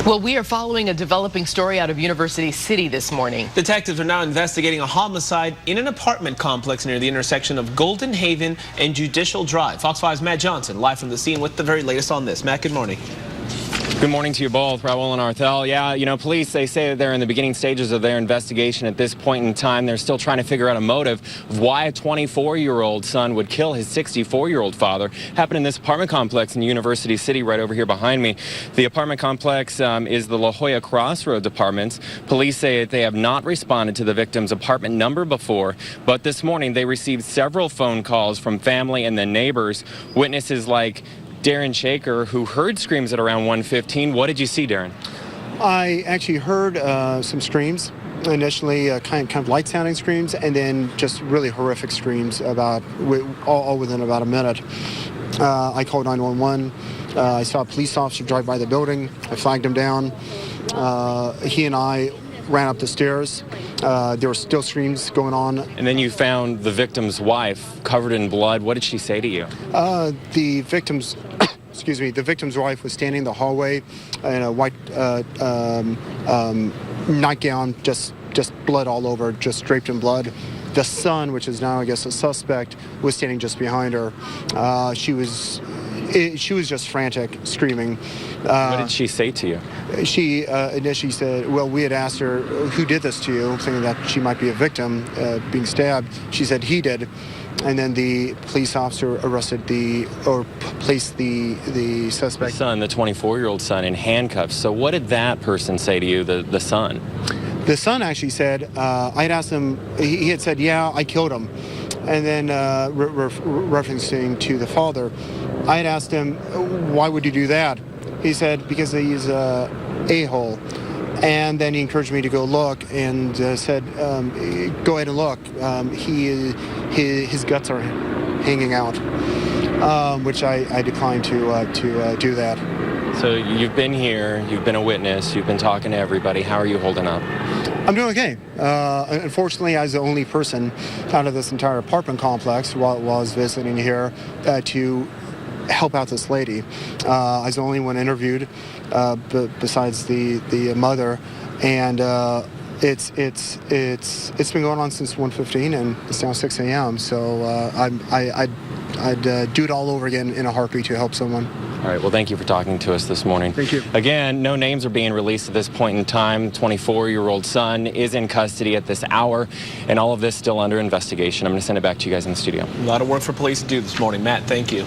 Well, we are following a developing story out of University City this morning. Detectives are now investigating a homicide in an apartment complex near the intersection of Golden Haven and Judicial Drive. Fox 5's Matt Johnson live from the scene with the very latest on this. Matt, good morning. Good morning to you both, Raul and Arthel. Yeah, police, they say that they're in the beginning stages of their investigation at this point in time. They're still trying to figure out a motive of why a 24-year-old son would kill his 64-year-old father. Happened in this apartment complex in University City right over here behind me. The apartment complex is the La Jolla Crossroads Apartments. Police say that they have not responded to the victim's apartment number before, but this morning they received several phone calls from family and then neighbors. Witnesses like Darren Chaker, who heard screams at around 1:15. What did you see, Darren? I actually heard some screams. Initially, kind of light-sounding screams, and then just really horrific screams all within about a minute. I called 911. I saw a police officer drive by the building. I flagged him down. He and I ran up the stairs. There were still screams going on. And then you found the victim's wife covered in blood. What did she say to you? The victim's wife was standing in the hallway in a white nightgown, just blood all over, just draped in blood. The son, which is now, I guess, a suspect, was standing just behind her. She was just frantic, screaming. What did she say to you? She initially said, well, we had asked her, who did this to you, thinking that she might be a victim being stabbed. She said he did. And then the police officer placed the suspect. The son, the 24-year-old son, in handcuffs. So what did that person say to you, the son? The son actually said, I had asked him, he had said, yeah, I killed him. And then referencing to the father, I had asked him, why would you do that? He said, because he's a a-hole. And then he encouraged me to go look and said, go ahead and look. His guts are hanging out, which I declined to do that. So you've been here, you've been a witness, you've been talking to everybody. How are you holding up? I'm doing okay. Unfortunately, I was the only person out of this entire apartment complex while I was visiting here to help out this lady. I was the only one interviewed besides the mother, and it's been going on since 1:15, and it's now 6 a.m. So I'd do it all over again in a heartbeat to help someone. All right, well, thank you for talking to us this morning. Thank you. Again, no names are being released at this point in time. 24-year-old son is in custody at this hour, and all of this still under investigation. I'm going to send it back to you guys in the studio. A lot of work for police to do this morning. Matt, thank you.